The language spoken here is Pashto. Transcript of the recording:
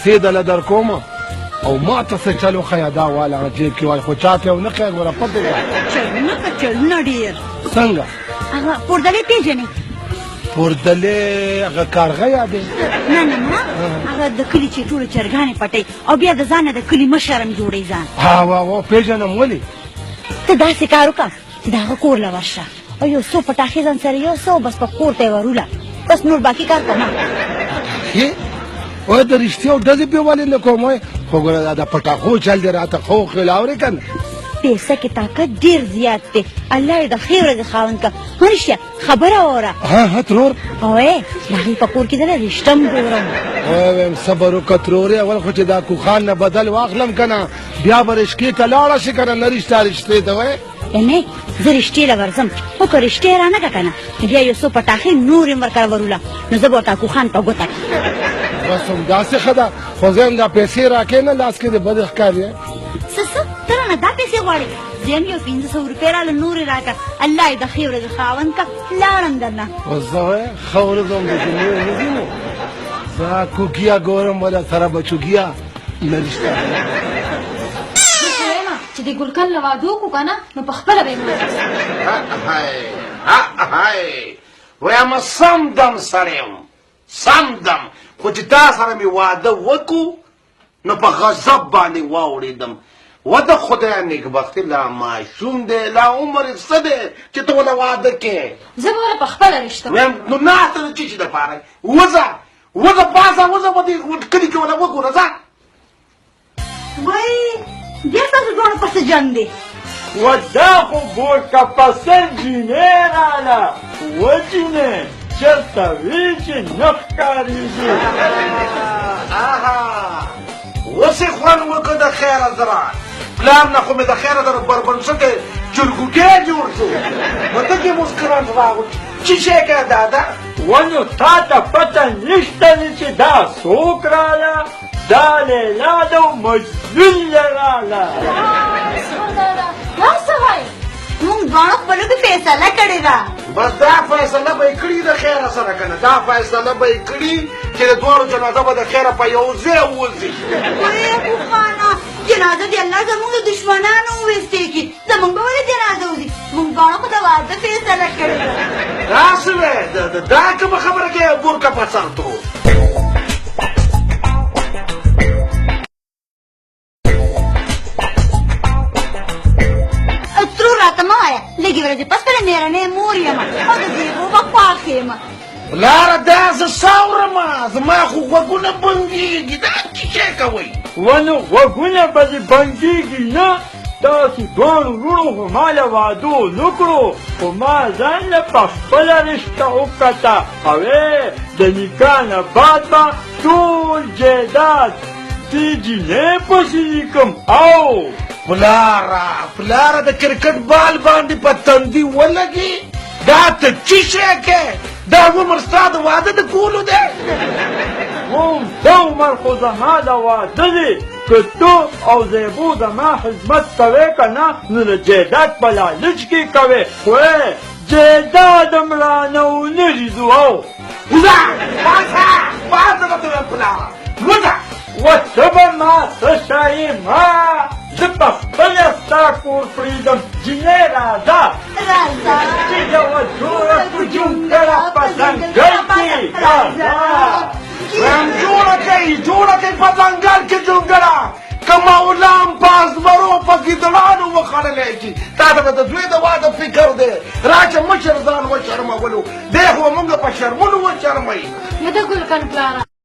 پیسې دله در کومه او ما ته څه چل وښیه دا واله جیب کې وای خو چا ته ونه ښیه ګوره پتې ده چلونه که چلونه ډېر څنګه هغه پوردلې پېژنې پوردلې هغه کارغه یادې نه نه نه هغه د کلي چې ټولو چرګانې پټوي او بیا د ځانه د کلي مشر هم جوړوي ځان وا پېژنم ولې ته داسې کار وکړه چې د هغه کور له ورشه او یو څو پټاخې ځان سره یوسه بس په کور ته یې وروله بس نور باقي کار کوه وای د رښتیا ډزې پې ولې نه کوم وای خو ګوره دا د پټاخو چل دی راته خو خیل اورې که نه پیسه کې طاقت ډېر زیات دی الله یې د ښې ورځې خاوند کړه رښتیا خبره واوره ها ترور اوې د هغې په کور کې د رشته هم ګورم وایم صبر وکړه ترورې اول خو چې دا کوخان نه بدل واخلم که نه بیا به رشکې ته لاړه شي که نه نه رشتې ته وای نه زه رشتې له ورځم خو که رشتې را نه کړه که نه بیا یو څو پټاخې نور یې ورکړه وروله نو زه به ورته کوخان په ګوته کړم بس همداسې ښه ده خو زه هم دا پیسې راکې نه لاس کې د بد ښکاري څه ته رانه دا پیسې غواړې زه هم یو 500 روپۍ راله نورې راکړه الله یې د ښې ورځې خاوند کړه لاړم درنه اوس زه وایې ښه ورځ هم د جمعې ورځې نو زه کوګیا ګورم وله سره بچوګیا نه رشته چې د ګلکن له واده وکړو که نه نو په خپله به یې وایم سم دم سره یم سم دم خو چې تا سره مې واده وکړو نو په غضب باندې واوړېدم و د خدای نیکبختي لا ماشوم دی لا عمر یې څه دی چې ته ونه واده کې زه به ورله په خپله رشته ویم نو ناسته د چی چې دپاره وځه پاسه وځه په دې کلي کې ونه وګوره ځه وای بیا ستاسو دواړو پسې جنګ دی و دا خو ګورکه پسه جینۍ راله وجینې چېرته وي چې نه ښکارېږي اوس یې خوند وکړه د خیره زره پلار نه خو مې د خیره زره بربنډسټی چرګوټی جوړ شو نو ته کې اوس کرنټ راغلو چې شی کوې دادا ونو تا ته پته نشته دی چې دا څوک راله دا لیلا ده او مجنون یې راله دا څه وایې موږ دواړو خپلو کې فیصله کړې ده بس دا فیصله به یې کړي د خیره سره که نه دا فیصله به یې کړي چې د دواړو جنازه به د خیره په یو ځای ووځي وای ابوخانه جنازه دې الله زموږ د دشمنانو وویستې کړي زموږ به ولې جنازه وځي موږ دواړو خو د واده فیصله کړې ده داسې وې دا کومه خبره کوې ګورکه په سر ترور لږې ورځې پس کله مېرنۍ مور یم او د زیبو به خوښ یم لاره دا زه ساورمه زما خو غوږونه بندېږي دا څه شی کوئ ونو غوږونه به دې بندېږي نه تاسو دواړو وروڼو خو ما له واده ونه کړو خو ما ځان له په خپله رشته وکته اوې د نکاح نه بعد به ټول جایداد دې جینۍ پسې لیکم او پلاره د کرکټ بال باندې په تندي ولګي دا ته څه شی کوې دا عمر ستا د واده د کولو دی دا عمر خو زما د واده دی که تو او زیبو زما خدمت کوې که نه نو د جایداد په لالچ کې کوې خو جایداد هم رانه ونه ریزو او وځه باسه به ته ویم پلاره وځه و ته به ما څه شایې ما زه په خپله ستا کور پرېږدم جینۍ راځه چې یوه جوړه کړو جونګړه په ځنګل کې راځه ویم جوړه کوي په ځنګل کې جونګړه که مولام په ازمرو په ګیدړانو وخوړلی شي تا ته به د دوی د واده فکر دی راشه مشر ځان وشرمولو دی خو مونږ په شرمونو وشرموي نه د ګلکن پلاره